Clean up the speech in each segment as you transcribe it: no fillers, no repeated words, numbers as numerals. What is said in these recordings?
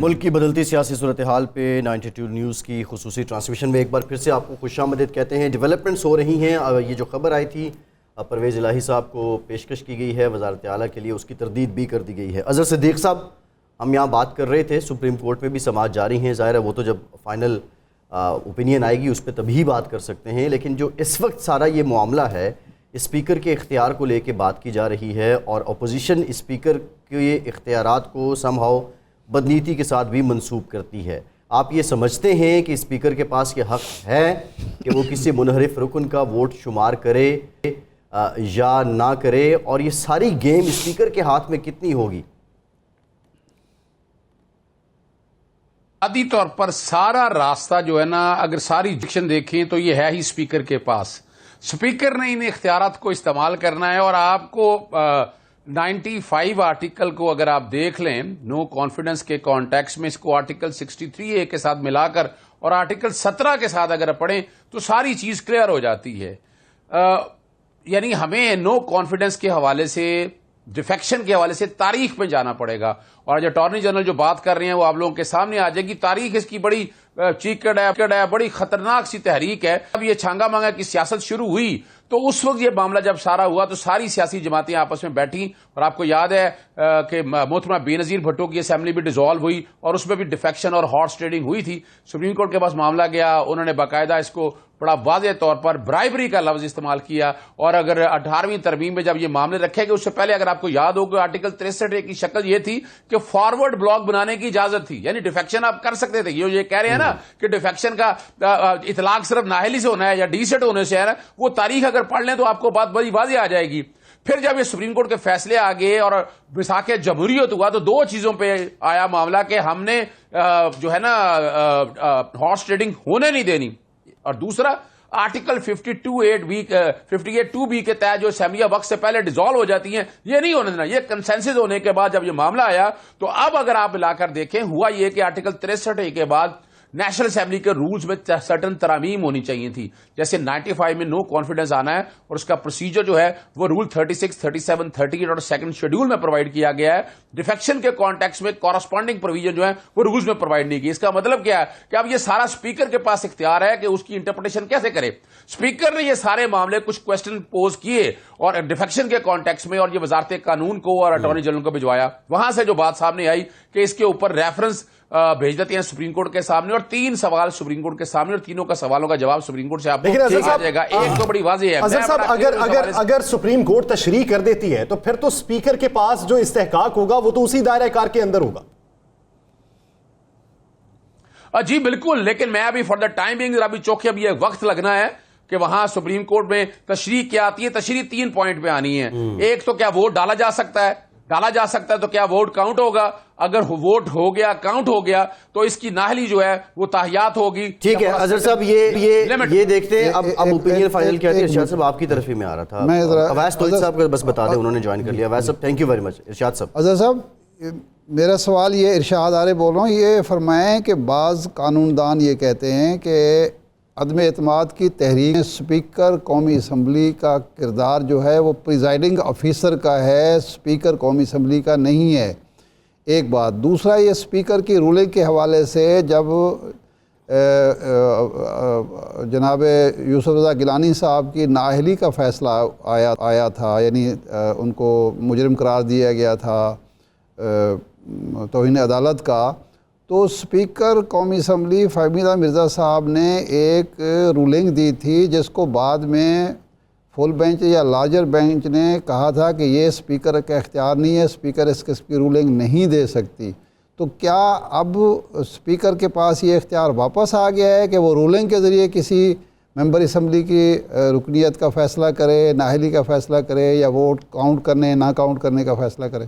ملک کی بدلتی سیاسی صورتحال پہ 92 نیوز کی خصوصی ٹرانسمیشن میں ایک بار پھر سے آپ کو خوش آمدید کہتے ہیں۔ ڈیولپمنٹس ہو رہی ہیں۔ یہ جو خبر آئی تھی پرویز الہی صاحب کو پیشکش کی گئی ہے وزارت اعلیٰ کے لیے، اس کی تردید بھی کر دی گئی ہے۔ اظہر صدیق صاحب، ہم یہاں بات کر رہے تھے سپریم کورٹ میں بھی سماعت جاری ہیں، ظاہر ہے وہ تو جب فائنل اوپینین آئے گی اس پہ تبھی بات کر سکتے ہیں، لیکن جو اس وقت سارا یہ معاملہ ہے اسپیکر کے اختیار کو لے کے بات کی جا رہی ہے، اور اپوزیشن اسپیکر کے اختیارات کو سم ہاؤ بدنیتی کے ساتھ بھی منسوب کرتی ہے۔ آپ یہ سمجھتے ہیں کہ اسپیکر کے پاس یہ حق ہے کہ وہ کسی منحرف رکن کا ووٹ شمار کرے یا نہ کرے، اور یہ ساری گیم اسپیکر کے ہاتھ میں کتنی ہوگی؟ بنیادی طور پر سارا راستہ جو ہے نا، اگر ساری ڈکشن دیکھیں تو یہ ہے ہی اسپیکر کے پاس۔ اسپیکر نے ان اختیارات کو استعمال کرنا ہے، اور آپ کو 95 آرٹیکل کو اگر آپ دیکھ لیں نو کانفیڈنس کے کانٹیکس میں، اس کو آرٹیکل 63A کے ساتھ ملا کر اور آرٹیکل 17 کے ساتھ اگر پڑھیں تو ساری چیز کلیئر ہو جاتی ہے۔ یعنی ہمیں نو کانفیڈنس کے حوالے سے، ڈیفیکشن کے حوالے سے تاریخ میں جانا پڑے گا، اور جو اٹارنی جنرل جو بات کر رہے ہیں وہ آپ لوگوں کے سامنے آ جائے گی۔ تاریخ اس کی بڑی چیکڑ ہے، بڑی خطرناک سی تحریک ہے۔ اب یہ چھانگا مانگا کی سیاست شروع ہوئی تو اس وقت یہ معاملہ جب سارا ہوا تو ساری سیاسی جماعتیں آپس میں بیٹھیں، اور آپ کو یاد ہے کہ محترمہ بے نظیر بھٹو کی اسمبلی بھی ڈیزالو ہوئی، اور اس میں بھی ڈیفیکشن اور ہارس ٹریڈنگ ہوئی تھی۔ سپریم کورٹ کے پاس معاملہ گیا، انہوں نے باقاعدہ اس کو بڑا واضح طور پر برائبری کا لفظ استعمال کیا، اور اگر 18ویں ترمیم میں جب یہ معاملے رکھے گئے، اس سے پہلے اگر آپ کو یاد ہو کہ آرٹیکل 63A کی شکل یہ تھی کہ فارورڈ بلاک بنانے کی اجازت تھی، یعنی ڈیفیکشن آپ کر سکتے تھے۔ یہ کہہ رہے ہیں نا کہ ڈیفیکشن کا اطلاق صرف نااہلی سے ہونا ہے یا ڈی سیٹ ہونے سے ہے نا، وہ تاریخ اگر پڑھ لیں تو آپ کو بات بڑی واضح آ جائے گی۔ پھر جب یہ سپریم کورٹ کے فیصلے آگئے اور مساق جمہوریت ہوا تو دو چیزوں پہ آیا معاملہ کہ ہم نے جو ہے نا ہارس ٹریڈنگ ہونے نہیں دینی، اور دوسرا آرٹیکل 58(2)B کے تحت جو اسمبلیاں وقت سے پہلے ڈیزالو ہو جاتی ہیں یہ نہیں ہونے دینا۔ یہ کنسنسس ہونے کے بعد جب یہ معاملہ آیا تو اب اگر آپ ملا کر دیکھیں، ہوا یہ کہ آرٹیکل 63A کے بعد نیشنل اسمبلی کے رولز میں سرٹن ترامیم ہونی چاہیے تھی، جیسے 95 میں نو کانفیڈنس آنا ہے، اور اس کا پروسیجر جو ہے وہ رول 36، 37، 38 اور سیکنڈ شیڈول میں پرووائڈ کیا گیا ہے۔ ڈیفیکشن کے کانٹیکس میں کورسپونڈنگ پروویژن جو ہے وہ رولز میں پرووائڈ نہیں کی۔ اس کا مطلب کیا ہے کہ اب یہ سارا اسپیکر کے پاس اختیار ہے کہ اس کی انٹرپریٹیشن کیسے کرے۔ اسپیکر نے یہ سارے معاملے کچھ کوسچن پوز کیے اور ڈیفیکشن کے کانٹیکس میں، اور یہ وزارت قانون کو اور اٹارنی جنرل کو بھجوایا، وہاں سے جو بات سامنے آئی کہ اس کے اوپر ریفرنس بھیج دیتے ہیں سپریم کورٹ کے سامنے، اور 3 سوال سپریم کورٹ کے سامنے، اور تینوں کا سوالوں کا جواب سپریم کورٹ سے آپ کو آ جائے گا۔ ایک تو بڑی واضح ہے، اظہر صاحب اگر سپریم کورٹ تشریح کر دیتی ہے تو پھر تو اسپیکر کے پاس جو استحقاق ہوگا وہ تو اسی دائرہ کار کے اندر ہوگا۔ جی بالکل، لیکن میں ابھی فار دا ٹائم بینگ ابھی چونکہ اب یہ وقت لگنا ہے کہ وہاں سپریم کورٹ میں تشریح کیا آتی ہے۔ تشریح 3 پوائنٹ پہ آنی ہے۔ ایک تو کیا ووٹ ڈالا جا سکتا ہے، تو کیا ووٹ کاؤنٹ ہوگا، اگر ووٹ ہو گیا، کاؤنٹ ہو گیا تو اس کی نااہلی جو ہے وہ تاحیات ہوگی۔ ٹھیک ہے اظہر صاحب، یہ دیکھتے ہیں اب اوپینین فائنل کیا ہے۔ ارشاد صاحب آپ کی طرف ہی میں آ رہا تھا، اویس توحید صاحب کو بس بتا دیں، انہوں نے جوائن کر لیا۔ اویس صاحب تھینک یو ویری مچ۔ ارشاد صاحب، اظہر صاحب میرا سوال یہ، ارشاد آرے بول رہا ہوں، یہ فرمائیں کہ بعض قانون دان یہ کہتے ہیں کہ عدم اعتماد کی تحریک اسپیکر قومی اسمبلی کا کردار جو ہے وہ پریزائڈنگ آفیسر کا ہے، اسپیکر قومی اسمبلی کا نہیں ہے، ایک بات۔ دوسرا، یہ اسپیکر کی رولنگ کے حوالے سے جب جناب یوسف رضا گیلانی صاحب کی نااہلی کا فیصلہ آیا تھا، یعنی ان کو مجرم قرار دیا گیا تھا توہین عدالت کا، تو اسپیکر قومی اسمبلی فہمی مرزا صاحب نے ایک رولنگ دی تھی جس کو بعد میں فل بینچ یا لارجر بینچ نے کہا تھا کہ یہ اسپیکر کا اختیار نہیں ہے، اسپیکر اس قسم کی رولنگ نہیں دے سکتی۔ تو کیا اب اسپیکر کے پاس یہ اختیار واپس آ گیا ہے کہ وہ رولنگ کے ذریعے کسی ممبر اسمبلی کی رکنیت کا فیصلہ کرے، نااہلی کا فیصلہ کرے، یا ووٹ کاؤنٹ کرنے نہ کاؤنٹ کرنے کا فیصلہ کرے؟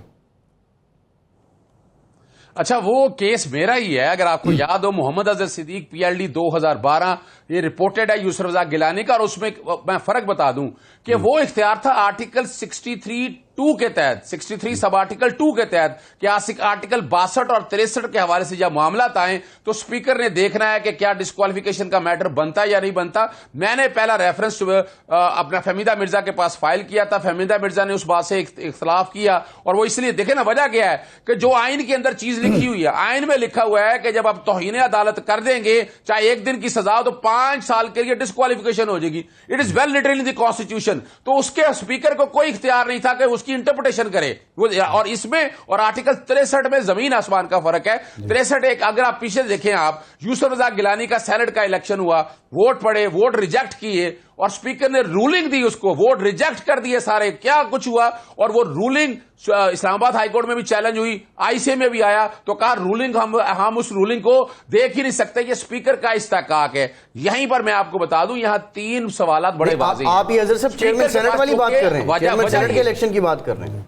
اچھا، وہ کیس میرا ہی ہے، اگر آپ کو یاد ہو محمد اظہر صدیق PLD 2012 یہ رپورٹڈ ہے یوسف رضا گیلانی کا، اور اس میں میں فرق بتا دوں کہ وہ اختیار تھا آرٹیکل 63 2 کے تحت 63 سب آرٹیکل 2 کے تحت کیا آرٹیکل 62 اور 63 کے حوالے سے جب معاملات آئیں تو اسپیکر نے دیکھنا ہے کہ کیا ڈسکوالیفیکیشن کا میٹر بنتا یا نہیں بنتا. میں نے پہلا ریفرنس اپنا فہمیدہ مرزا کے پاس فائل کیا تھا. فہمیدہ مرزا نے اس بات سے اختلاف کیا, اور وہ اس لیے دیکھیں نا وجہ کیا ہے کہ جو آئین کے اندر چیز لکھی ہوئی ہے, آئین میں لکھا ہوا ہے کہ جب آپ توہین عدالت کر دیں گے چاہے 1 دن کی سزا ہو تو 5 سال کے لیے ڈسکوالیفیکیشن ہو جائے گی. It is well written in the constitution. تو اس کے اسپیکر کو کوئی اختیار نہیں تھا کہ اس کی انٹرپریٹیشن کرے. اور اس میں اور آرٹیکل 63 میں زمین آسمان کا فرق ہے. 63 ایک اگر آپ پیچھے دیکھیں, آپ یوسف رضا گیلانی کا سینٹ کا الیکشن ہوا, ووٹ پڑے, ووٹ ریجیکٹ کیے, اور اسپیکر نے رولنگ دی, اس کو ووٹ ریجیکٹ کر دیے سارے. کیا کچھ ہوا, اور وہ رولنگ اسلام آباد ہائی کورٹ میں بھی چیلنج ہوئی, آئی سی اے میں بھی آیا, تو کہا رولنگ ہم اس رولنگ کو دیکھ ہی نہیں سکتے, یہ اسپیکر کا استحقاق ہے. یہیں پر میں آپ کو بتا دوں یہاں 3 سوالات بڑے واضح ہیں. آپ یہ اظہر صاحب چیئرمین سینٹ والی بات کر رہے ہیں, چیئرمین سینٹ کے الیکشن کی بات کر رہے ہیں.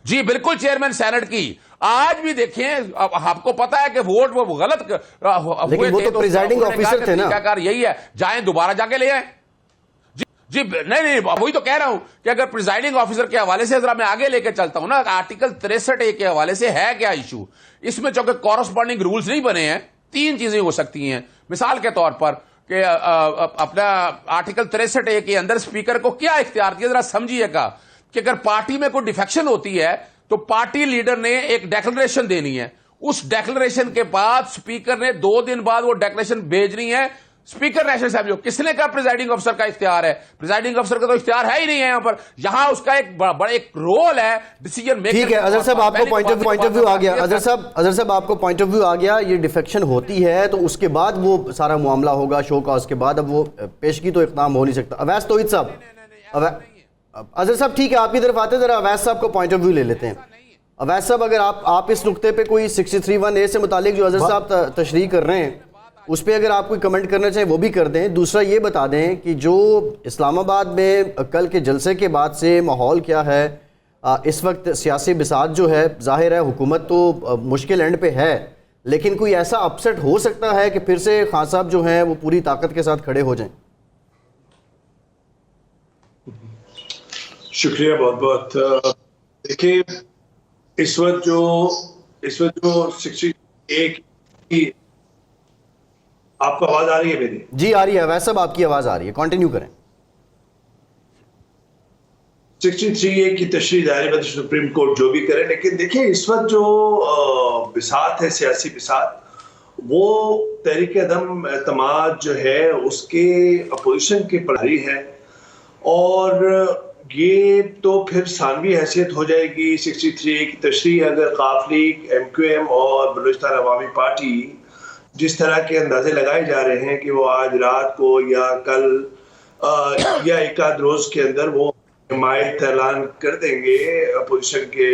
جی بالکل, چیئرمین سینٹ کی. آج بھی دیکھیں, آپ کو پتا ہے کہ ووٹ وہ غلط لیکن وہ تو پریزائڈنگ آفیسر تھے نا, یہی ہے جائیں دوبارہ جا کے لے آئیں. جی نہیں, وہی تو کہہ رہا ہوں کہ اگر پریزائڈنگ آفیسر کے حوالے سے ذرا میں آگے لے کے چلتا ہوں نا, آرٹیکل 63 کے حوالے سے ہے کیا ایشو. اس میں چونکہ کورسپونڈنگ رولز نہیں بنے ہیں, 3 چیزیں ہو سکتی ہیں. مثال کے طور پر کہ اپنا آرٹیکل 63 کے اندر اسپیکر کو کیا اختیار دیا, ذرا سمجھیے گا کہ اگر پارٹی میں کوئی ڈیفیکشن ہوتی ہے تو پارٹی لیڈر نے ایک ڈیکلریشن دینی ہے. اس ڈیکلریشن کے بعد اسپیکر نے 2 دن بعد وہ ڈیکلریشن بھیجنی ہے. اسپیکر نیشنل اسمبلی کو کس نے کہا پریزائڈنگ افسر کا اختیار ہے؟ پریزائڈنگ افسر کا تو اختیار ہے ہی نہیں ہے یہاں پر. یہاں اس کا ایک بڑا ایک رول ہے ڈیسیجن میکنگ. ٹھیک ہے اظہر صاحب, آپ کو پوائنٹ آف ویو آ گیا. اظہر صاحب آپ کو پوائنٹ آف ویو آ گیا. یہ ڈیفیکشن ہوتی ہے تو اس کے بعد وہ سارا معاملہ ہوگا شو کاز کے بعد, اب وہ پیشگی تو اقدام ہو نہیں سکتا. اویس توحید صاحب, اظہر صاحب ٹھیک ہے آپ کی طرف آتے, ذرا اویس صاحب کو پوائنٹ آف ویو لے لیتے ہیں. اویس صاحب اگر آپ اس نقطے پہ کوئی 63(1)(a) سے متعلق جو اظہر صاحب تشریح کر رہے ہیں اس پہ اگر آپ کوئی کمنٹ کرنا چاہیں وہ بھی کر دیں. دوسرا یہ بتا دیں کہ جو اسلام آباد میں کل کے جلسے کے بعد سے ماحول کیا ہے اس وقت. سیاسی بساط جو ہے ظاہر ہے حکومت تو مشکل اینڈ پہ ہے, لیکن کوئی ایسا اپسیٹ ہو سکتا ہے کہ پھر سے خان صاحب جو ہیں وہ پوری طاقت کے ساتھ کھڑے ہو جائیں. شکریہ بہت بہت. دیکھیں اس وقت جو 61 کی آپ کو آواز آ رہی ہے میری؟ جی آ رہی ہے ویسے آپ کی آواز آ رہی ہے, کنٹینیو کریں. 63(a) کی تشریح ظاہر ہے سپریم کورٹ جو بھی کرے, لیکن دیکھیں اس وقت جو بساط ہے سیاسی بساط, وہ تحریک عدم اعتماد جو ہے اس کے اپوزیشن کی پڑھائی ہے, اور یہ تو پھر ثانوی حیثیت ہو جائے گی 63(a) کی تشریح اگر قاف لیگ, MQM اور بلوچستان عوامی پارٹی جس طرح کے اندازے لگائے جا رہے ہیں کہ وہ آج رات کو یا کل یا ایک آدھ روز کے اندر وہ حمایت اعلان کر دیں گے اپوزیشن کے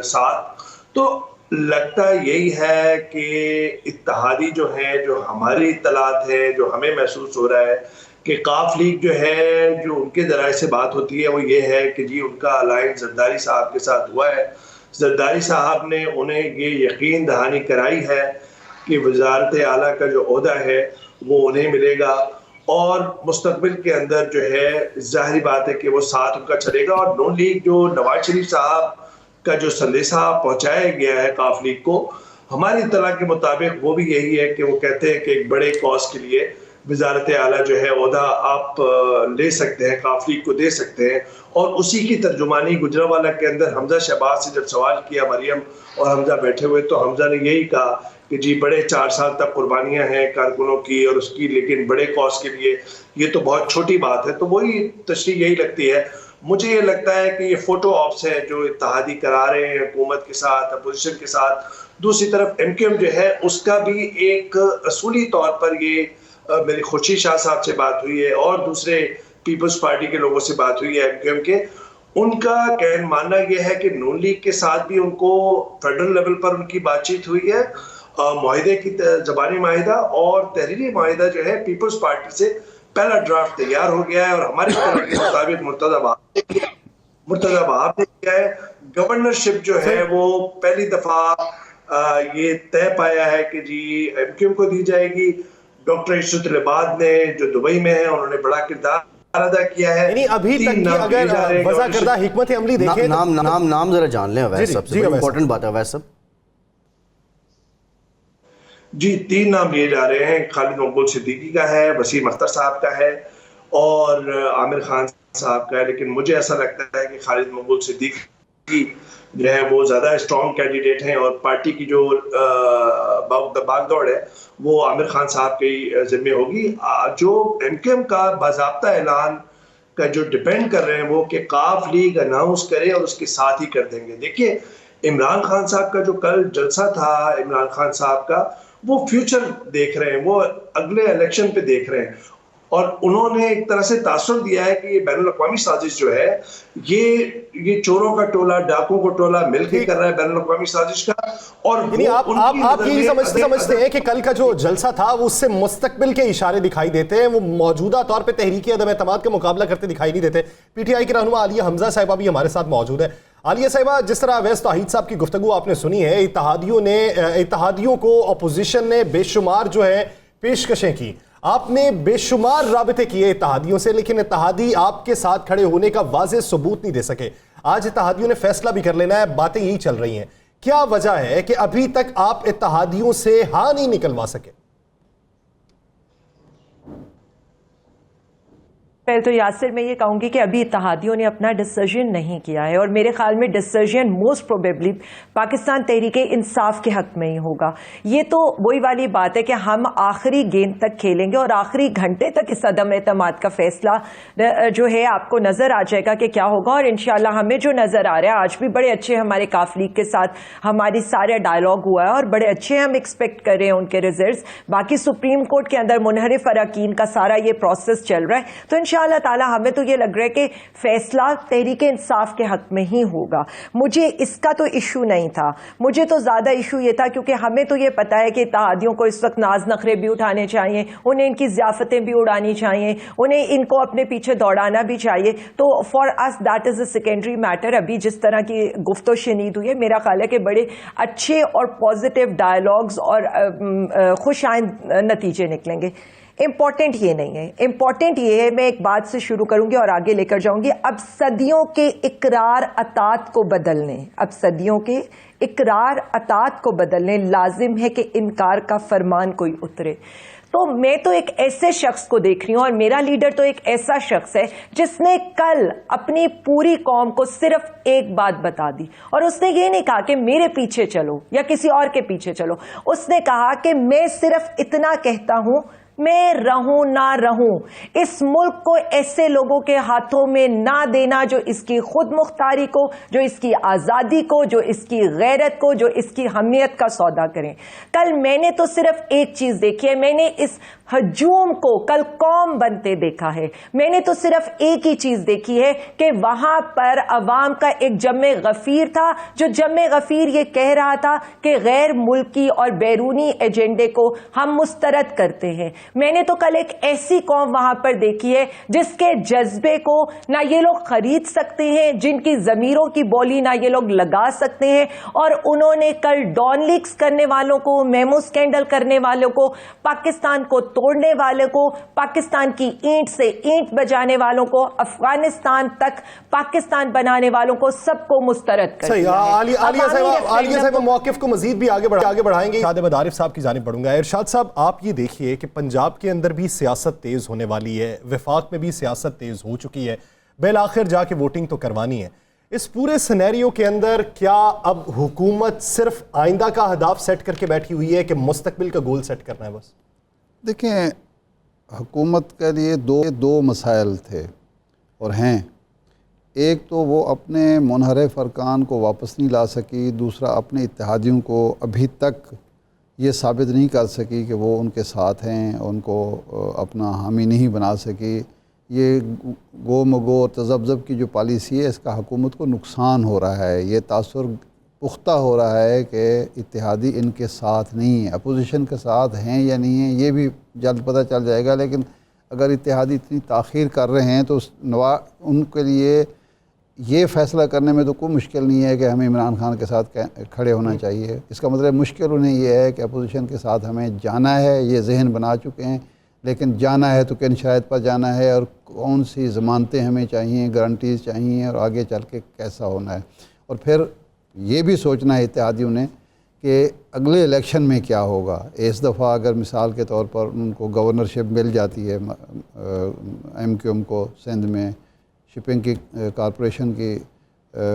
ساتھ, تو لگتا یہی ہے کہ اتحادی جو ہیں, جو ہماری اطلاعات ہے, جو ہمیں محسوس ہو رہا ہے کہ قاف لیگ جو ہے, جو ان کے ذرائع سے بات ہوتی ہے وہ یہ ہے کہ جی ان کا الائنس زرداری صاحب کے ساتھ ہوا ہے. زرداری صاحب نے انہیں یہ یقین دہانی کرائی ہے کہ وزارت اعلیٰ کا جو عہدہ ہے وہ انہیں ملے گا, اور مستقبل کے اندر جو ہے ظاہری بات ہے کہ وہ ساتھ ان کا چلے گا. اور نون لیگ جو نواز شریف صاحب کا جو سندیشہ پہنچایا گیا ہے قاف لیگ کو, ہماری اطلاع کے مطابق وہ بھی یہی ہے کہ وہ کہتے ہیں کہ ایک بڑے کاز کے لیے وزارت اعلیٰ جو ہے عہدہ آپ لے سکتے ہیں, قاف لیگ کو دے سکتے ہیں. اور اسی کی ترجمانی گجرانوالہ کے اندر حمزہ شہباز سے جب سوال کیا مریم اور حمزہ بیٹھے ہوئے, تو حمزہ نے یہی کہا کہ جی بڑے 4 سال تک قربانیاں ہیں کارکنوں کی اور اس کی, لیکن بڑے کاز کے لیے یہ تو بہت چھوٹی بات ہے. تو وہی تشریح یہی لگتی ہے. مجھے یہ لگتا ہے کہ یہ فوٹو آپس ہیں جو اتحادی کرا رہے ہیں حکومت کے ساتھ, اپوزیشن کے ساتھ. دوسری طرف MQM جو ہے اس کا بھی ایک اصولی طور پر یہ میری خورشید شاہ صاحب سے بات ہوئی ہے اور دوسرے پیپلز پارٹی کے لوگوں سے بات ہوئی ہے MQM کے, ان کا کہنا ماننا یہ ہے کہ نون لیگ کے ساتھ بھی ان کو فیڈرل لیول پر ان کی بات چیت ہوئی ہے. معاہدے کی زبانی معاہدہ اور تحریری معاہدہ جو ہے پیپلز پارٹی سے پہلا ڈرافٹ تیار ہو گیا ہے, اور ہماری طرح کے مطابق مرتضی وہاب نے کیا ہے. گورنرشپ جو ہے وہ پہلی دفعہ یہ طے پایا ہے کہ جی MQM کو دی جائے گی. ڈاکٹر عشرت العباد نے جو دبئی میں ہیں انہوں نے بڑا کردار ادا کیا ہے. یعنی ابھی تک کی اگر وضع کردہ حکمت عملی دیکھیں نام ذرا جان لیں اویس صاحب سے, امپورٹنٹ بات ہے اویس صاحب. جی 3 نام لیے جا رہے ہیں. خالد مقبول صدیقی کا ہے, وسیم اختر صاحب کا ہے اور عامر خان صاحب کا ہے. لیکن مجھے ایسا لگتا ہے کہ خالد مقبول صدیقی جو ہے وہ زیادہ اسٹرانگ کینڈیڈیٹ ہیں اور پارٹی کی جو باغ دوڑ ہے وہ عامر خان صاحب کے ذمہ ہوگی. جو ایم کیو ایم کا باضابطہ اعلان کا جو ڈیپینڈ کر رہے ہیں وہ کہ قاف لیگ اناؤنس کرے اور اس کے ساتھ ہی کر دیں گے. دیکھیے عمران خان صاحب کا جو کل جلسہ تھا, عمران خان صاحب کا, وہ فیوچر دیکھ رہے ہیں, وہ اگلے الیکشن پہ دیکھ رہے ہیں اور انہوں نے ایک طرح سے تاثر دیا ہے کہ یہ بین الاقوامی سازش جو ہے یہ چوروں کا ٹولہ, ڈاکوں کا ٹولہ مل کے کر رہا ہے بین الاقوامی سازش کا. اور یعنی آپ یہی سمجھتے ہیں کہ کل کا جو جلسہ تھا وہ اس سے مستقبل کے اشارے دکھائی دیتے ہیں, وہ موجودہ طور پہ تحریک عدم اعتماد کا مقابلہ کرتے دکھائی نہیں دیتے. پی ٹی آئی کی رہنما عالیہ حمزہ صاحبہ بھی ہمارے ساتھ موجود ہے. عالیہ صاحبہ, جس طرح اویس توحید صاحب کی گفتگو آپ نے سنی ہے, اتحادیوں کو اپوزیشن نے بے شمار جو ہے پیشکشیں کی, آپ نے بے شمار رابطے کیے اتحادیوں سے, لیکن اتحادی آپ کے ساتھ کھڑے ہونے کا واضح ثبوت نہیں دے سکے. آج اتحادیوں نے فیصلہ بھی کر لینا ہے, باتیں یہی چل رہی ہیں. کیا وجہ ہے کہ ابھی تک آپ اتحادیوں سے ہاں نہیں نکلوا سکے؟ پہلے تو یاسر میں یہ کہوں گی کہ ابھی اتحادیوں نے اپنا ڈیسیژن نہیں کیا ہے اور میرے خیال میں decision most probably Pakistan Tehreek Insaf کے حق میں ہی ہوگا. یہ تو وہی والی بات ہے کہ ہم آخری گیند تک کھیلیں گے اور آخری گھنٹے تک اس عدم اعتماد کا فیصلہ جو ہے آپ کو نظر آ جائے گا کہ کیا ہوگا. اور انشاءاللہ ہمیں جو نظر آ رہا ہے, آج بھی بڑے اچھے ہمارے کاف لیگ کے ساتھ ہماری سارے ڈائلاگ ہوا ہے اور بڑے اچھے ہم ایکسپیکٹ کر رہے ہیں ان کے ریزلٹس. باقی سپریم کورٹ کے اندر منحرف اراکین کا سارا یہ پروسیس چل رہا ہے, تو اللہ تعالیٰ ہمیں تو یہ لگ رہا ہے کہ فیصلہ تحریک انصاف کے حق میں ہی ہوگا. مجھے اس کا تو ایشو نہیں تھا, مجھے تو زیادہ ایشو یہ تھا کیونکہ ہمیں تو یہ پتا ہے کہ اتحادیوں کو اس وقت ناز نخرے بھی اٹھانے چاہیے, انہیں ان کی ضیافتیں بھی اڑانی چاہیے, انہیں ان کو اپنے پیچھے دوڑانا بھی چاہیے. تو for us that is a secondary matter. ابھی جس طرح کی گفت و شنید ہوئی ہے, میرا خیال ہے کہ بڑے اچھے اور پازیٹیو ڈائلاگز اور خوش آئند نتیجے نکلیں گے. امپورٹنٹ یہ نہیں ہے, امپورٹنٹ یہ ہے, میں ایک بات سے شروع کروں گی اور آگے لے کر جاؤں گی. اب صدیوں کے اقرار اطاعت کو بدلنے, اب صدیوں کے اقرار اطاعت کو بدلنے لازم ہے کہ انکار کا فرمان کوئی اترے. تو میں تو ایک ایسے شخص کو دیکھ رہی ہوں اور میرا لیڈر تو ایک ایسا شخص ہے جس نے کل اپنی پوری قوم کو صرف ایک بات بتا دی اور اس نے یہ نہیں کہا کہ میرے پیچھے چلو یا کسی اور کے پیچھے چلو. اس نے کہا کہ میں صرف اتنا کہتا ہوں, میں رہوں نہ رہوں, اس ملک کو ایسے لوگوں کے ہاتھوں میں نہ دینا جو اس کی خود مختاری کو, جو اس کی آزادی کو, جو اس کی غیرت کو, جو اس کی حمیت کا سودا کریں. کل میں نے تو صرف ایک چیز دیکھی ہے, میں نے اس ہجوم کو کل قوم بنتے دیکھا ہے. میں نے تو صرف ایک ہی چیز دیکھی ہے کہ وہاں پر عوام کا ایک جمع غفیر تھا جو جمع غفیر یہ کہہ رہا تھا کہ غیر ملکی اور بیرونی ایجنڈے کو ہم مسترد کرتے ہیں. میں نے تو کل ایک ایسی قوم وہاں پر دیکھی ہے جس کے جذبے کو نہ یہ لوگ خرید سکتے ہیں, جن کی ضمیروں کی بولی نہ یہ لوگ لگا سکتے ہیں. اور انہوں نے کل ڈان لیکس کرنے والوں کو, میمو اسکینڈل کرنے والوں کو, پاکستان کو توڑنے والے کو, پاکستان کی اینٹ سے اینٹ بجانے والوں کو, افغانستان تک پاکستان بنانے والوں کو, سب کو مسترد کر دیا ہے. عالیہ صاحب موقف کو مزید بھی آگے بڑھائیں گے. ارشاد عارف صاحب کی جانب بڑھوں گا. ارشاد صاحب, آپ یہ دیکھیے کہ پنجاب کے اندر بھی سیاست تیز ہونے والی ہے, وفاق میں بھی سیاست تیز ہو چکی ہے, بالآخر جا کے ووٹنگ تو کروانی ہے. اس پورے سینیریو کے اندر کیا اب حکومت صرف آئندہ کا اہداف سیٹ کر کے بیٹھی ہوئی ہے کہ مستقبل کا گول سیٹ کرنا ہے بس؟ دیکھیں, حکومت کے لیے دو مسائل تھے اور ہیں. ایک تو وہ اپنے منحرف ارکان کو واپس نہیں لا سکی, دوسرا اپنے اتحادیوں کو ابھی تک یہ ثابت نہیں کر سکی کہ وہ ان کے ساتھ ہیں, ان کو اپنا حامی نہیں بنا سکی. یہ گو مگو اور تذبذب کی جو پالیسی ہے اس کا حکومت کو نقصان ہو رہا ہے. یہ تاثر پختہ ہو رہا ہے کہ اتحادی ان کے ساتھ نہیں ہیں, اپوزیشن کے ساتھ ہیں یا نہیں ہیں یہ بھی جلد پتہ چل جائے گا. لیکن اگر اتحادی اتنی تاخیر کر رہے ہیں تو ان کے لیے یہ فیصلہ کرنے میں تو کوئی مشکل نہیں ہے کہ ہمیں عمران خان کے ساتھ کھڑے ہونا چاہیے. اس کا مطلب مشکل انہیں یہ ہے کہ اپوزیشن کے ساتھ ہمیں جانا ہے, یہ ذہن بنا چکے ہیں. لیکن جانا ہے تو کن شرائط پر جانا ہے اور کون سی ضمانتیں ہمیں چاہیے، گارنٹیز چاہیے، اور آگے چل کے کیسا ہونا ہے. اور پھر یہ بھی سوچنا ہے اتحادیوں نے کہ اگلے الیکشن میں کیا ہوگا. اس دفعہ اگر مثال کے طور پر ان کو گورنرشپ مل جاتی ہے ایم کیو ایم کو سندھ میں، شپنگ کی کارپوریشن کی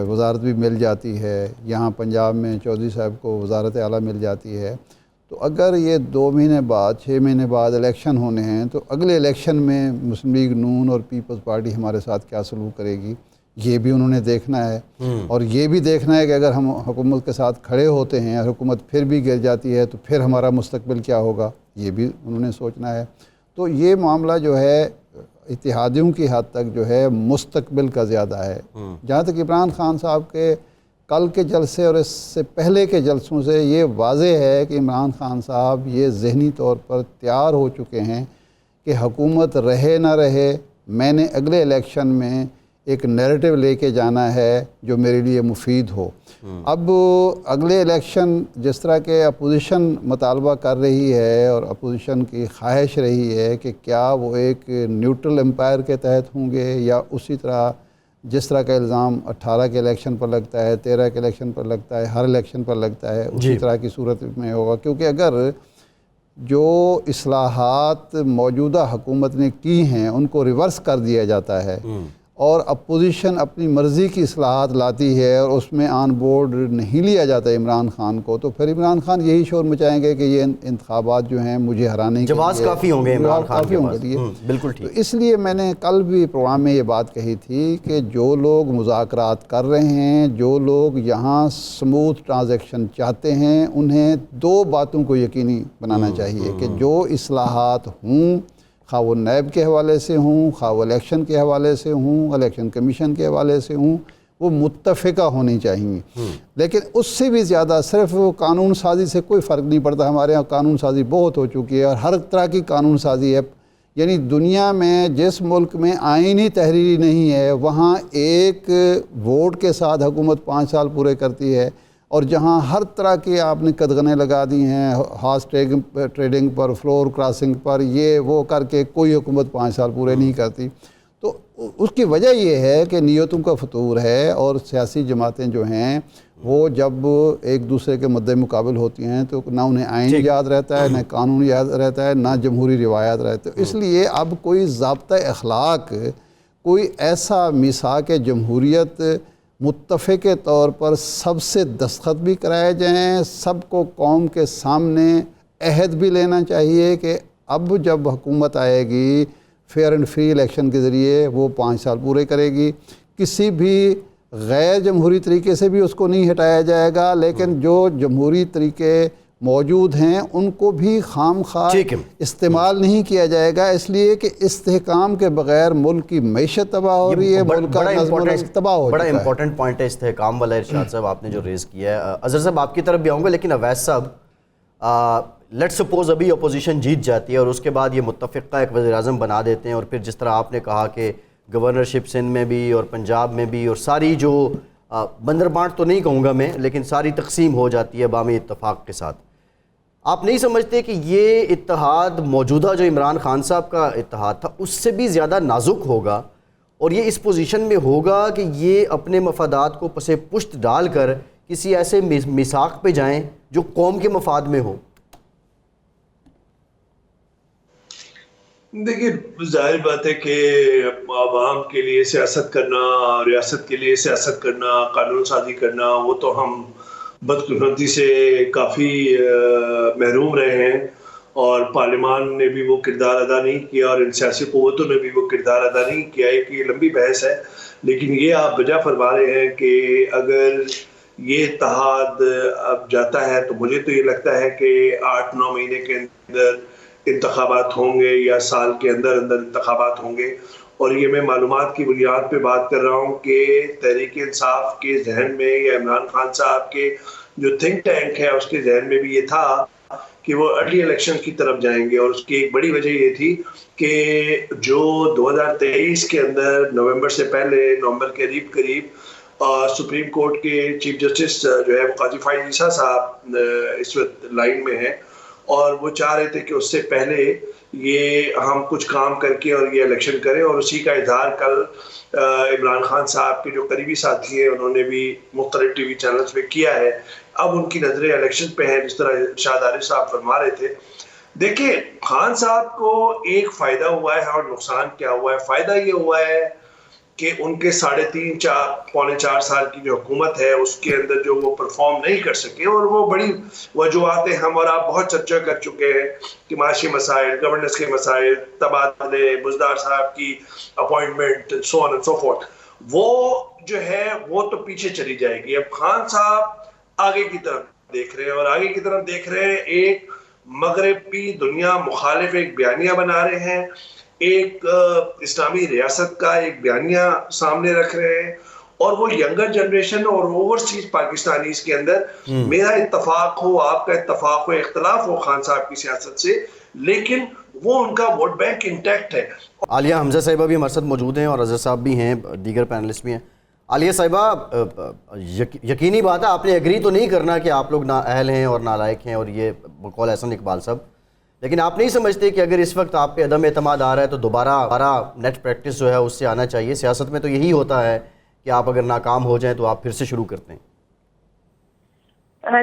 وزارت بھی مل جاتی ہے، یہاں پنجاب میں چودھری صاحب کو وزارت اعلیٰ مل جاتی ہے، تو اگر یہ 2 مہینے بعد 6 مہینے بعد الیکشن ہونے ہیں تو اگلے الیکشن میں مسلم لیگ نون اور پیپلز پارٹی ہمارے ساتھ کیا سلوک کرے گی، یہ بھی انہوں نے دیکھنا ہے. اور یہ بھی دیکھنا ہے کہ اگر ہم حکومت کے ساتھ کھڑے ہوتے ہیں اور حکومت پھر بھی گر جاتی ہے تو پھر ہمارا مستقبل کیا ہوگا، یہ بھی انہوں نے سوچنا ہے. تو یہ معاملہ جو ہے اتحادیوں کی حد تک جو ہے مستقبل کا زیادہ ہے. جہاں تک عمران خان صاحب کے کل کے جلسے اور اس سے پہلے کے جلسوں سے یہ واضح ہے کہ عمران خان صاحب یہ ذہنی طور پر تیار ہو چکے ہیں کہ حکومت رہے نہ رہے، میں نے اگلے الیکشن میں ایک نیریٹو لے کے جانا ہے جو میرے لیے مفید ہو. اب اگلے الیکشن جس طرح کے اپوزیشن مطالبہ کر رہی ہے اور اپوزیشن کی خواہش رہی ہے کہ کیا وہ ایک نیوٹرل امپائر کے تحت ہوں گے یا اسی طرح جس طرح کا الزام 18 کے الیکشن پر لگتا ہے، 13 کے الیکشن پر لگتا ہے، ہر الیکشن پر لگتا ہے، اسی طرح کی صورت میں ہوگا. کیونکہ اگر جو اصلاحات موجودہ حکومت نے کی ہیں ان کو ریورس کر دیا جاتا ہے اور اپوزیشن اپنی مرضی کی اصلاحات لاتی ہے اور اس میں آن بورڈ نہیں لیا جاتا عمران خان کو، تو پھر عمران خان یہی شور مچائیں گے کہ یہ انتخابات جو ہیں مجھے ہرانے کے جواز کافی ہوں گے عمران خان کے پاس. بالکل ٹھیک. تو اس لیے میں نے کل بھی پروگرام میں یہ بات کہی تھی کہ جو لوگ مذاکرات کر رہے ہیں، جو لوگ یہاں سموتھ ٹرانزیکشن چاہتے ہیں، انہیں 2 باتوں کو یقینی بنانا چاہیے کہ جو اصلاحات ہوں، خواہ وہ نیب کے حوالے سے ہوں، خواہ وہ الیکشن کے حوالے سے ہوں، الیکشن کمیشن کے حوالے سے ہوں، وہ متفقہ ہونی چاہیے. لیکن اس سے بھی زیادہ صرف قانون سازی سے کوئی فرق نہیں پڑتا. ہمارے یہاں قانون سازی بہت ہو چکی ہے اور ہر طرح کی قانون سازی ہے. یعنی دنیا میں جس ملک میں آئینی تحریری نہیں ہے وہاں ایک ووٹ کے ساتھ حکومت 5 سال پورے کرتی ہے، اور جہاں ہر طرح کے آپ نے قدغنیں لگا دی ہیں ہارس ٹریڈنگ پر، فلور کراسنگ پر، یہ وہ کر کے کوئی حکومت 5 سال پورے نہیں کرتی. تو اس کی وجہ یہ ہے کہ نیتوں کا فطور ہے اور سیاسی جماعتیں جو ہیں وہ جب ایک دوسرے کے مد مقابل ہوتی ہیں تو نہ انہیں آئین یاد رہتا ہے، نہ قانون یاد رہتا ہے، نہ جمہوری روایات رہتے. اس لیے اب کوئی ضابطہ اخلاق، کوئی ایسا میثاق جمہوریت متفق طور پر سب سے دستخط بھی کرائے جائیں، سب کو قوم کے سامنے عہد بھی لینا چاہیے کہ اب جب حکومت آئے گی فیئر اینڈ فری الیکشن کے ذریعے وہ 5 سال پورے کرے گی. کسی بھی غیر جمہوری طریقے سے بھی اس کو نہیں ہٹایا جائے گا، لیکن جو جمہوری طریقے موجود ہیں ان کو بھی خام خواہ استعمال نہیں کیا جائے گا، اس لیے کہ استحکام کے بغیر ملک کی معیشت تباہ ہو رہی ہے، ملک کا نظم و نسق تباہ ہو چکا ہے. بڑا امپورٹنٹ پوائنٹ ہے استحکام والا ارشاد صاحب آپ نے جو ریز کیا ہے. اظہر صاحب آپ کی طرف بھی آؤں گا، لیکن اویس صاحب لیٹ سپوز ابھی اپوزیشن جیت جاتی ہے اور اس کے بعد یہ متفقہ ایک وزیر اعظم بنا دیتے ہیں، اور پھر جس طرح آپ نے کہا کہ گورنرشپ سندھ میں بھی اور پنجاب میں بھی اور ساری جو بندر بانٹ تو نہیں کہوں گا میں، لیکن ساری تقسیم ہو جاتی ہے بامی اتفاق کے ساتھ. آپ نہیں سمجھتے کہ یہ اتحاد موجودہ جو عمران خان صاحب کا اتحاد تھا اس سے بھی زیادہ نازک ہوگا، اور یہ اس پوزیشن میں ہوگا کہ یہ اپنے مفادات کو پس پشت ڈال کر کسی ایسے میثاق پہ جائیں جو قوم کے مفاد میں ہو؟ دیکھیے ظاہر بات ہے کہ عوام کے لیے سیاست کرنا، ریاست کے لیے سیاست کرنا، قانون سازی کرنا، وہ تو ہم بدقسمتی سے کافی محروم رہے ہیں، اور پارلیمان نے بھی وہ کردار ادا نہیں کیا اور ان سیاسی قوتوں نے بھی وہ کردار ادا نہیں کیا. ایک یہ لمبی بحث ہے، لیکن یہ آپ بجا فرما رہے ہیں کہ اگر یہ اتحاد اب جاتا ہے تو مجھے تو یہ لگتا ہے کہ 8-9 مہینے کے اندر انتخابات ہوں گے یا سال کے اندر انتخابات ہوں گے. اور یہ میں معلومات کی بنیاد پہ بات کر رہا ہوں کہ تحریک انصاف کے ذہن میں یا عمران خان صاحب کے جو تھنک ٹینک ہے اس کے ذہن میں بھی یہ تھا کہ وہ ارلی الیکشن کی طرف جائیں گے. اور اس کی ایک بڑی وجہ یہ تھی کہ جو 2023 کے اندر نومبر سے پہلے، نومبر کے قریب سپریم کورٹ کے چیف جسٹس جو ہے وہ قاضی فائز عیسیٰ صاحب اس وقت لائن میں ہیں، اور وہ چاہ رہے تھے کہ اس سے پہلے یہ ہم کچھ کام کر کے اور یہ الیکشن کریں، اور اسی کا اظہار کل عمران خان صاحب کے جو قریبی ساتھی ہیں انہوں نے بھی مختلف ٹی وی چینلز پہ کیا ہے۔ اب ان کی نظریں الیکشن پہ ہیں، جس طرح ارشاد عارف صاحب فرما رہے تھے۔ دیکھیں خان صاحب کو ایک فائدہ ہوا ہے اور نقصان کیا ہوا ہے۔ فائدہ یہ ہوا ہے کہ ان کے 3.5 پونے 4 سال کی جو حکومت ہے اس کے اندر جو وہ پرفارم نہیں کر سکے، اور وہ بڑی وجوہاتیں ہم اور آپ بہت چرچا کر چکے ہیں کہ معاشی مسائل، گورننس کے مسائل، تبادلے، بزدار صاحب کی appointment, so on and so forth, وہ جو ہے وہ تو پیچھے چلی جائے گی۔ اب خان صاحب آگے کی طرف دیکھ رہے ہیں، اور آگے کی طرف دیکھ رہے ہیں ایک مغربی دنیا مخالف ایک بیانیہ بنا رہے ہیں، ایک اسلامی ریاست کا ایک بیانیہ سامنے رکھ رہے ہیں، اور وہ ینگر جنریشن اور اوورسیز پاکستانیز کے اندر میرا اتفاق ہو، آپ کا اتفاق ہو، اختلاف ہو خان صاحب کی سیاست سے، لیکن وہ ان کا ووٹ بینک انٹیکٹ ہے۔ عالیہ حمزہ صاحبہ بھی ہمارے ساتھ موجود ہیں اور اظہر صاحب بھی ہیں، دیگر پینلسٹ بھی ہیں۔ عالیہ صاحبہ، یقینی بات ہے آپ نے ایگری تو نہیں کرنا کہ آپ لوگ نااہل ہیں اور نالائق ہیں، اور یہ بقول احسن اقبال صاحب، لیکن آپ نہیں سمجھتے کہ اگر اس وقت آپ پہ عدم اعتماد آ رہا ہے تو دوبارہ نیٹ پریکٹس جو ہے اس سے آنا چاہیے؟ سیاست میں تو یہی ہوتا ہے کہ آپ اگر ناکام ہو جائیں تو آپ پھر سے شروع کرتے ہیں۔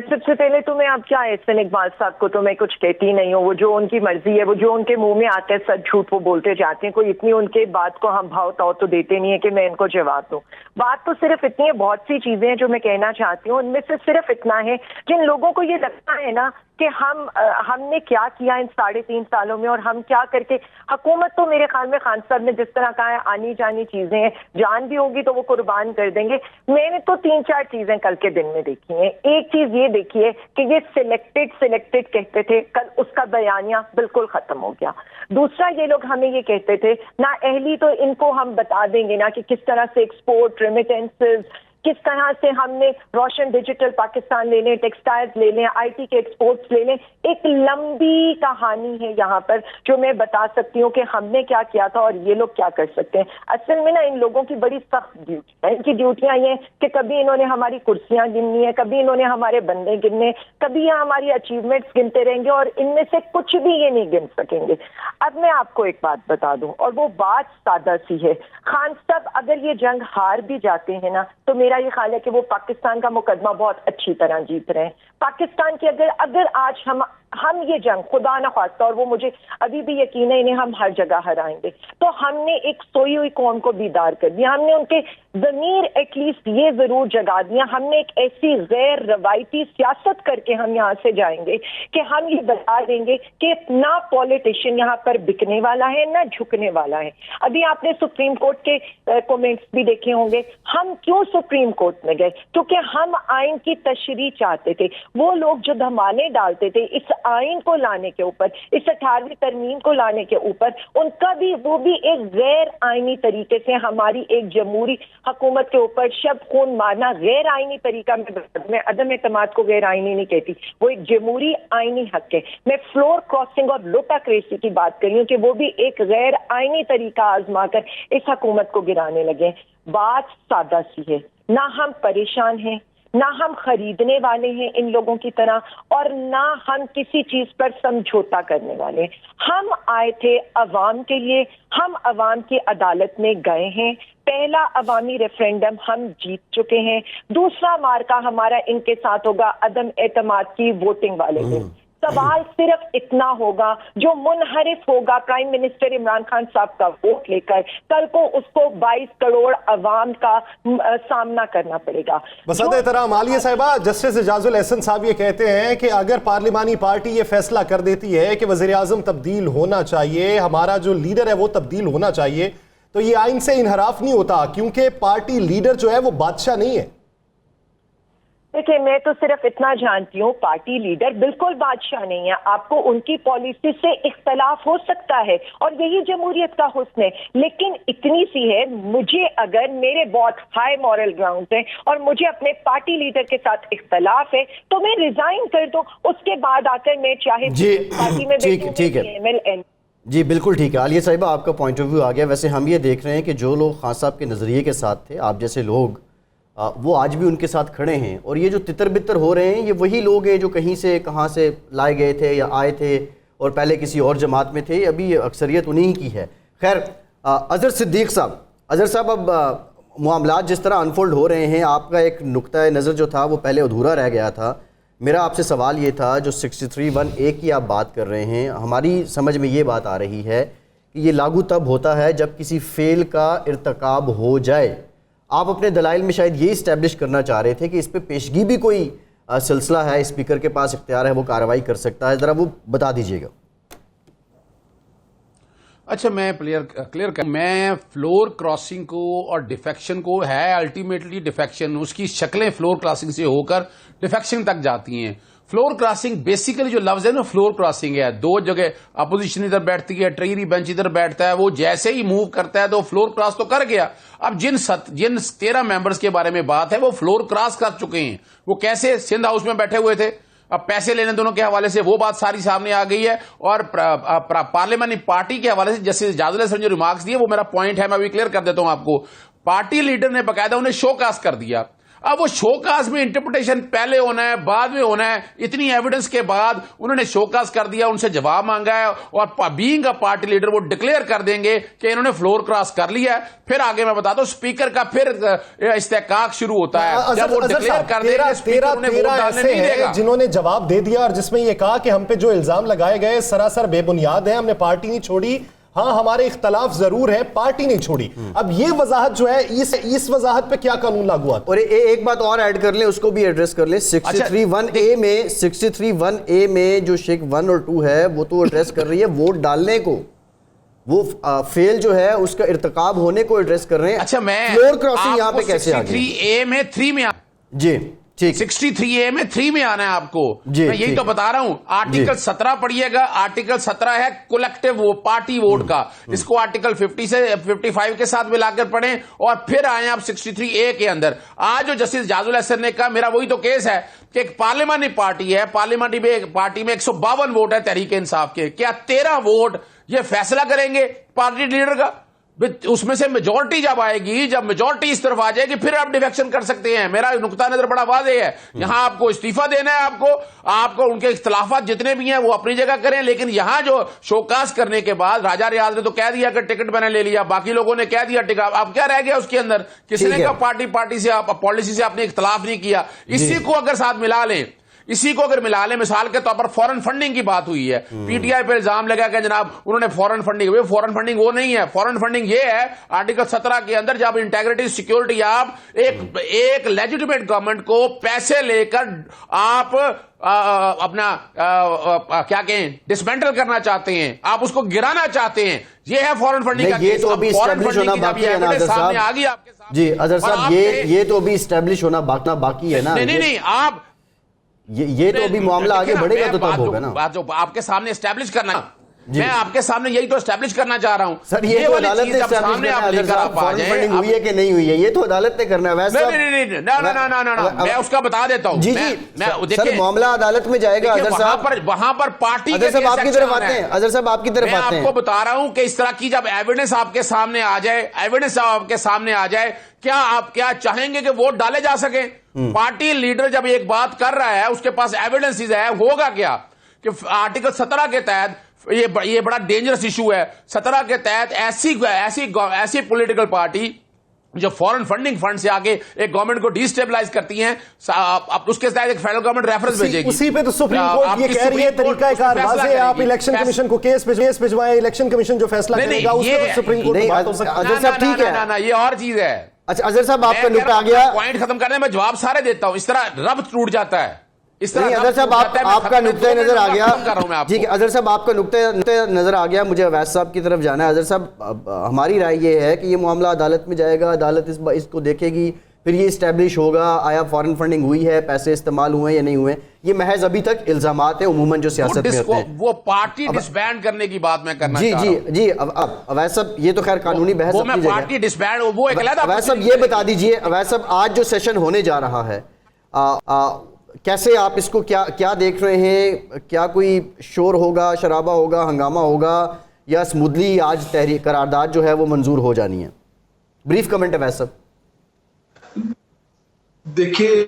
سب سے پہلے تو میں آپ کیا احسن اقبال صاحب کو تو میں کچھ کہتی نہیں ہوں، وہ جو ان کی مرضی ہے، وہ جو ان کے منہ میں آتا ہے سچ جھوٹ وہ بولتے جاتے ہیں، کوئی اتنی ان کے بات کو ہم بھاؤ تاؤ تو دیتے نہیں ہے کہ میں ان کو جواب دوں۔ بات تو صرف اتنی ہے، بہت سی چیزیں ہیں جو میں کہنا چاہتی ہوں، ان میں سے صرف اتنا ہے جن لوگوں کو یہ لگتا ہے نا کہ ہم نے کیا کیا ان 3.5 سالوں میں، اور ہم کیا کر کے حکومت تو میرے خیال میں خان صاحب نے جس طرح کہا ہے آنی جانی چیزیں ہیں، جان بھی ہوگی تو وہ قربان کر دیں گے۔ میں نے تو 3-4 چیزیں کل کے دن میں دیکھی ہیں۔ ایک چیز یہ دیکھی ہے کہ یہ سلیکٹڈ کہتے تھے، کل اس کا بیانیہ بالکل ختم ہو گیا۔ دوسرا یہ لوگ ہمیں یہ کہتے تھے نا اہلی، تو ان کو ہم بتا دیں گے نا کہ کس طرح سے ایکسپورٹ، ریمیٹنسز، کس طرح سے ہم نے روشن ڈیجیٹل پاکستان لے لیں، ٹیکسٹائلز لے لیں، آئی ٹی کے ایکسپورٹس لے لیں۔ ایک لمبی کہانی ہے یہاں پر جو میں بتا سکتی ہوں کہ ہم نے کیا کیا تھا اور یہ لوگ کیا کر سکتے ہیں۔ اصل میں نا ان لوگوں کی بڑی سخت ڈیوٹی ہے، ان کی ڈیوٹیاں یہ ہیں کہ کبھی انہوں نے ہماری کرسیاں گننی ہے، کبھی انہوں نے ہمارے بندے گننے، کبھی یہ ہماری اچیومنٹس گنتے رہیں گے، اور ان میں سے کچھ بھی یہ نہیں گن سکیں گے۔ اب میں آپ کو ایک بات بتا دوں، اور وہ بات سادہ سی ہے، خان صاحب اگر یہ جنگ ہار بھی جاتے ہیں نا تو میرا یہ خیال ہے کہ وہ پاکستان کا مقدمہ بہت اچھی طرح جیت رہے ہیں۔ پاکستان کی اگر آج ہم یہ جنگ خدا نہ خواستہ، اور وہ مجھے ابھی بھی یقین ہے انہیں ہم ہر جگہ ہرائیں گے، تو ہم نے ایک سوئی ہوئی قوم کو بیدار کر دیا، ہم نے ان کے ضمیر ایٹ لیسٹ یہ ضرور جگا دیا، ہم نے ایک ایسی غیر روایتی سیاست کر کے ہم یہاں سے جائیں گے کہ ہم یہ بتا دیں گے کہ نہ پولیٹیشین یہاں پر بکنے والا ہے نہ جھکنے والا ہے۔ ابھی آپ نے سپریم کورٹ کے کومنٹس بھی دیکھے ہوں گے۔ ہم کیوں سپریم کورٹ میں گئے؟ کیونکہ ہم آئین کی تشریح چاہتے تھے۔ وہ لوگ جو دھمالے ڈالتے تھے اس آئین کو لانے کے اوپر، اس 18ویں ترمیم کو لانے کے اوپر، ان کا بھی وہ بھی ایک غیر آئینی طریقے سے ہماری ایک جمہوری حکومت کے اوپر شب خون مارنا غیر آئینی طریقہ میں عدم اعتماد کو غیر آئینی نہیں کہتی، وہ ایک جمہوری آئینی حق ہے۔ میں فلور کراسنگ اور لوٹاکریسی کی بات کر رہی ہوں کہ وہ بھی ایک غیر آئینی طریقہ آزما کر اس حکومت کو گرانے لگے۔ بات سادہ سی ہے، نہ ہم پریشان ہیں، نہ ہم خریدنے والے ہیں ان لوگوں کی طرح، اور نہ ہم کسی چیز پر سمجھوتا کرنے والے ہیں۔ ہم آئے تھے عوام کے لیے، ہم عوام کی عدالت میں گئے ہیں۔ پہلا عوامی ریفرینڈم ہم جیت چکے ہیں، دوسرا مارکا ہمارا ان کے ساتھ ہوگا عدم اعتماد کی ووٹنگ والے دن۔ سوال صرف اتنا ہوگا، جو منحرف ہوگا پرائم منسٹر عمران خان صاحب کا ووٹ لے کر، کل کو اس کو 22 کروڑ عوام کا سامنا کرنا پڑے گا۔ بسات احترام عالیہ صاحبہ، جسٹس اعجاز الاحسن صاحب یہ کہتے ہیں کہ اگر پارلیمانی پارٹی یہ فیصلہ کر دیتی ہے کہ وزیر اعظم تبدیل ہونا چاہیے، ہمارا جو لیڈر ہے وہ تبدیل ہونا چاہیے، تو یہ آئین سے انحراف نہیں ہوتا، کیونکہ پارٹی لیڈر جو ہے وہ بادشاہ نہیں ہے۔ دیکھیں، میں تو صرف اتنا جانتی ہوں، پارٹی لیڈر بالکل بادشاہ نہیں ہے۔ آپ کو ان کی پالیسی سے اختلاف ہو سکتا ہے اور یہی جمہوریت کا حسن ہے، لیکن اتنی سی ہے، مجھے اگر میرے بہت ہائی مورل گراؤنڈ ہیں اور مجھے اپنے پارٹی لیڈر کے ساتھ اختلاف ہے تو میں ریزائن کر دوں، اس کے بعد آ کر میں چاہے پارٹی میں بیٹھوں۔ جی بالکل ٹھیک ہے عالیہ صاحبہ، آپ کا پوائنٹ آف ویو آ گیا۔ ویسے ہم یہ دیکھ رہے ہیں کہ جو لوگ خان صاحب کے نظریے کے ساتھ تھے، آپ جیسے لوگ، وہ آج بھی ان کے ساتھ کھڑے ہیں، اور یہ جو تتر بتر ہو رہے ہیں یہ وہی لوگ ہیں جو کہیں سے کہاں سے لائے گئے تھے یا آئے تھے اور پہلے کسی اور جماعت میں تھے, ابھی اکثریت انہی کی ہے. خیر, اظہر صدیق صاحب, اب معاملات جس طرح انفولڈ ہو رہے ہیں, آپ کا ایک نقطۂ نظر جو تھا وہ پہلے ادھورا رہ گیا تھا. میرا آپ سے سوال یہ تھا, جو 63(1)(a) کی آپ بات کر رہے ہیں, ہماری سمجھ میں یہ بات آ رہی ہے کہ یہ لاگو تب ہوتا ہے جب کسی فعل کا ارتکاب ہو جائے. آپ اپنے دلائل میں شاید یہ اسٹیبلش کرنا چاہ رہے تھے کہ اس پہ پیشگی بھی کوئی سلسلہ ہے, اسپیکر کے پاس اختیار ہے, وہ کارروائی کر سکتا ہے, ذرا وہ بتا دیجیے گا. اچھا, میں کلیئر کر, میں فلور کراسنگ کو اور ڈیفیکشن کو, ہے الٹیمیٹلی ڈیفیکشن, اس کی شکلیں فلور کراسنگ سے ہو کر ڈیفیکشن تک جاتی ہیں. فلور کراسنگ بیسیکلی جو لفظ ہے نا, فلور کراسنگ ہے, دو جگہ اپوزیشن ادھر بیٹھتی ہے, ٹریری بینچ ادھر بیٹھتا ہے, وہ جیسے ہی موو کرتا ہے تو فلور کراس تو کر گیا. اب جن 13 ممبرز کے بارے میں بات ہے وہ فلور کراس کر چکے ہیں. وہ کیسے؟ سندھ ہاؤس میں بیٹھے ہوئے تھے, اب پیسے لینے دونوں کے حوالے سے وہ بات ساری سامنے آ گئی ہے, اور پارلیمانی پارٹی کے حوالے سے جسٹس اجاز اللہ نے جو ریمارکس دیے وہ میرا پوائنٹ ہے, میں ابھی کلیئر کر دیتا ہوں آپ کو. پارٹی لیڈر نے باقاعدہ انہیں شو کاز کر دیا. اب وہ شو کاز میں انٹرپریٹیشن پہلے ہونا ہے بعد میں ہونا ہے, اتنی ایویڈنس کے بعد انہوں نے شو کاز کر دیا, ان سے جواب مانگا ہے, اور بینگ اے پارٹی لیڈر وہ ڈکلیئر کر دیں گے کہ انہوں نے فلور کراس کر لیا ہے. پھر آگے میں بتاتا ہوں اسپیکر کا پھر استحقاق شروع ہوتا ہے, جب وہ ڈکلیئر کر دیں گے اسپیکر انہیں ووٹ ڈالنے نہیں دے گا. جنہوں نے جواب دے دیا اور جس میں یہ کہا کہ ہم پہ جو الزام لگائے گئے سراسر بے بنیاد ہیں, ہم نے پارٹی نہیں چھوڑی, ہاں ہمارے اختلاف ضرور ہے, پارٹی نہیں چھوڑی. اب یہ وضاحت جو ہے, اس وضاحت پہ کیا قانون لاگو آتا ہے؟ اور ایک بات اور ایڈ کر لیں, اس کو بھی ایڈریس کر لیں. 63(1)(a) میں جو شیک 1 اور 2 ہے وہ تو ایڈریس کر رہی ہے ووٹ ڈالنے کو, وہ فیل جو ہے اس کا ارتکاب ہونے کو ایڈریس کر رہے ہیں. اچھا, میں فلور کراسنگ یہاں پہ کیسے آ گئی؟ 63(a) میں 3 میں جی ٹھیک, 63(a) میں 3 میں آنا ہے آپ کو. جی, میں یہی تو بتا رہا ہوں. آرٹیکل 17 پڑھیے گا, آرٹیکل 17 ہے کولیکٹیو پارٹی ووٹ کا, اس کو آرٹیکل 50 سے 55 کے ساتھ ملا کر پڑھیں, اور پھر آئیں آپ 63(a) کے اندر. آج جو جسٹس اجاز اللہ نے کہا, میرا وہی تو کیس ہے کہ ایک پارلیمانی پارٹی ہے, پارلیمانی پارٹی میں 152 ووٹ ہے تحریک انصاف کے, کیا 13 ووٹ یہ فیصلہ کریں گے پارٹی لیڈر کا؟ اس میں سے میجورٹی جب آئے گی, جب میجورٹی اس طرف آ جائے گی پھر آپ ڈیفیکشن کر سکتے ہیں. میرا نقطہ نظر بڑا واضح ہے, یہاں آپ کو استعفیٰ دینا ہے, آپ کو ان کے اختلافات جتنے بھی ہیں وہ اپنی جگہ کریں, لیکن یہاں جو شوکاس کرنے کے بعد راجہ ریاض نے تو کہہ دیا کہ ٹکٹ میں نے لے لیا, باقی لوگوں نے کہہ دیا ٹکٹ, اب کیا رہ گیا اس کے اندر؟ کسی نے کہا پارٹی سے پالیسی سے آپ نے اختلاف نہیں کیا. اسی کو اگر ساتھ ملا لیں, مثال کے طور پر فورن فنڈنگ کی بات ہوئی ہے, پی ٹی آئی پہ الزام لگا کہ جناب انہوں نے فورن فنڈنگ وہ نہیں ہے. فورن فنڈنگ یہ ہے آرٹیکل 17 کے اندر, جب انٹیگریٹی سیکیورٹی آپ ایک لیجیٹیمیٹ گورنمنٹ کو پیسے لے کر آپ اپنا کیا کہیں ڈسمینٹل کرنا چاہتے ہیں, آپ اس کو گرانا چاہتے ہیں, یہ ہے فورن فنڈنگ کا کیس. فورن فنڈنگ کی جب ایویڈنس سامنے آ گئی آپ کے سامنے, جی اظہر صاحب یہ تو ابھی اسٹیبلش ہونا باقی ہے نا. نہیں, آپ یہ تو ابھی معاملہ آگے بڑھے گا تو تب ہوگا نا. بات جو آپ کے سامنے اسٹیبلش کرنا, میں آپ کے سامنے یہی تو اسٹیبلش کرنا چاہ رہا ہوں. سر یہ تو عدالت نے اسٹیبلش فنڈنگ ہوئی ہے کہ نہیں ہوئی ہے, یہ تو عدالت نے کرنا ہے. ویسے میں اس کا بتا دیتا ہوں. جی سر, معاملہ عدالت میں جائے گا. وہاں پر پارٹی اظہر صاحب آپ کی طرف آتے ہیں, اظہر صاحب آپ کی طرف آتے ہیں. میں آپ کو بتا رہا ہوں کہ اس طرح کی جب ایویڈنس آپ کے سامنے آ جائے, کیا آپ کیا چاہیں گے کہ ووٹ ڈالے جا سکیں؟ پارٹی لیڈر جب ایک بات کر رہا ہے, اس کے پاس ایویڈنس ہے, ہوگا کیا کہ آرٹیکل 17 کے تحت یہ بڑا ڈینجرس ایشو ہے. 17 کے تحت ایسی پولیٹیکل پارٹی جو فورن فنڈنگ فنڈ سے آگے ایک گورنمنٹ کو ڈی اسٹیبلائز کرتی ہیں, اب اس کے تحت ایک فیڈرل گورنمنٹ ریفرنس بھیجے گی. اسی پہ تو سپریم کورٹ یہ کہہ رہی ہے طریقہ کار واضح ہے, آپ الیکشن کمیشن کو کیس بھجوائیں, الیکشن کمیشن جو فیصلہ کرے گا اس پہ سپریم کورٹ بات ہو سکتی ہے. اظہر صاحب ٹھیک ہے, یہ اور چیز ہے. اچھا اظہر صاحب آپ کا نقطہ آ گیا, پوائنٹ ختم کرنے میں جواب سارے دیتا ہوں, اس طرح ربط ٹوٹ جاتا ہے. اظہر صاحب آپ کا نقطۂ نظر آ گیا. ٹھیک ہے اظہر صاحب, آپ کا نقطۂ نظر آ گیا, مجھے اویس صاحب کی طرف جانا ہے. اظہر صاحب ہماری رائے یہ ہے کہ یہ معاملہ عدالت میں جائے گا, عدالت اس کو دیکھے گی, پھر یہ اسٹیبلش ہوگا آیا فورن فنڈنگ ہوئی ہے, پیسے استعمال ہوئے یا نہیں ہوئے. یہ محض ابھی تک الزامات ہیں عموماً جو سیاست میں ہوتے ہیں. وہ پارٹی ڈسبینڈ کرنے کی بات میں کرنا چاہ رہا ہوں. جی اویس صاحب یہ تو خیر قانونی بحث وہ میں پارٹی ڈسبینڈ, وہ ایک علیحدہ. اویس صاحب یہ بتا دیجئے, اویس صاحب آج جو سیشن ہونے جا رہا ہے کیسے آپ اس کو کیا دیکھ رہے ہیں؟ کیا کوئی شور ہوگا, شرابہ ہوگا, ہنگامہ ہوگا, یا اسموتھلی آج تحریک قرارداد جو ہے وہ منظور ہو جانی ہے؟ بریف کمنٹ ہے ویسے. دیکھیے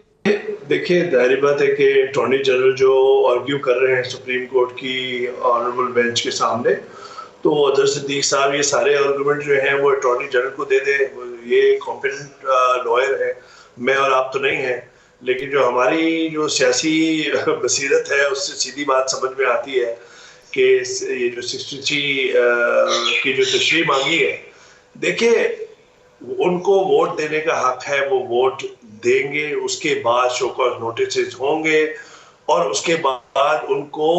دیکھیے ظاہر بات ہے کہ اٹارنی جنرل جو آرگیو کر رہے ہیں سپریم کورٹ کی آنریبل بینچ کے سامنے، تو اظہر صدیق صاحب یہ سارے آرگومنٹ جو ہیں وہ اٹارنی جنرل کو دے دیں، یہ کمپیٹنٹ لائر ہے، میں اور آپ تو نہیں ہیں، لیکن جو ہماری جو سیاسی بصیرت ہے اس سے سیدھی بات سمجھ میں آتی ہے کہ یہ جو 63 کی جو تشریح مانگی ہے، دیکھیں ان کو ووٹ دینے کا حق ہے، وہ ووٹ دیں گے، اس کے بعد شو کاز نوٹسز ہوں گے، اور اس کے بعد ان کو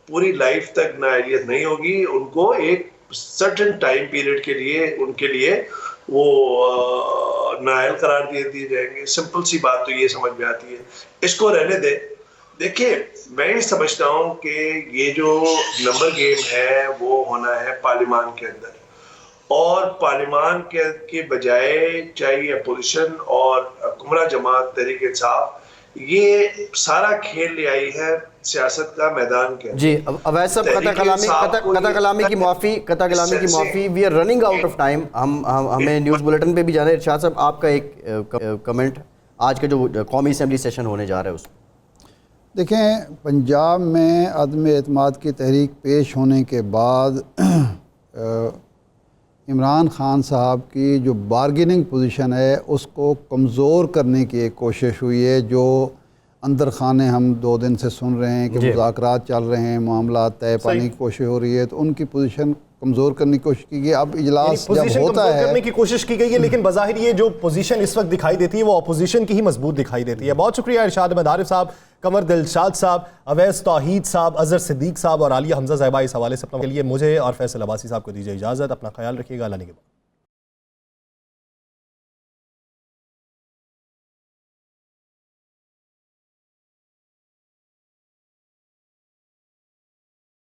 پوری لائف تک نااہلیت نہیں ہوگی، ان کو ایک سرٹن ٹائم پیریڈ کے لیے ان کے لیے وہ نااہل قرار دیے جائیں گے۔ سمپل سی بات تو یہ سمجھ میں آتی ہے، اس کو رہنے دیں۔ دیکھیں میں یہ سمجھتا ہوں کہ یہ جو نمبر گیم ہے وہ ہونا ہے پارلیمان کے اندر، اور پارلیمان کے بجائے چاہے اپوزیشن اور حکمراں جماعت تحریک انصاف یہ سارا کھیل لے آئی ہے سیاست کا میدان کے۔ جی اویس صاحب، قطع کلامی کی معافی، we are running out of time, ہمیں نیوز بلیٹن پہ بھی جانا ہے۔ ارشاد صاحب آپ کا ایک کمنٹ آج کا جو قومی اسمبلی سیشن ہونے جا رہا ہے اس میں۔ دیکھیں پنجاب میں عدم اعتماد کی تحریک پیش ہونے کے بعد عمران خان صاحب کی جو بارگیننگ پوزیشن ہے اس کو کمزور کرنے کی ایک کوشش ہوئی ہے، جو اندر خانے ہم 2 دن سے سن رہے ہیں کہ مذاکرات چل رہے ہیں، معاملات طے پانے کی کوشش ہو رہی ہے، تو ان کی پوزیشن کمزور کرنے کی کوشش کی گئی۔ اب اجلاس جب ہوتا ہے کرنے کی کوشش کی گئی ہے، لیکن بظاہر یہ جو پوزیشن اس وقت دکھائی دیتی ہے وہ اپوزیشن کی ہی مضبوط دکھائی دیتی ہے۔ بہت شکریہ ارشاد احمد عارف صاحب، قمر دلشاد صاحب، اویس توحید صاحب، اظہر صدیق صاحب اور عالیہ حمزہ صاحبہ اس حوالے سے اپنا کے لیے مجھے اور فیصل عباسی صاحب کو دیجیے اجازت۔ اپنا خیال رکھیے گا، اللہ نگہبان۔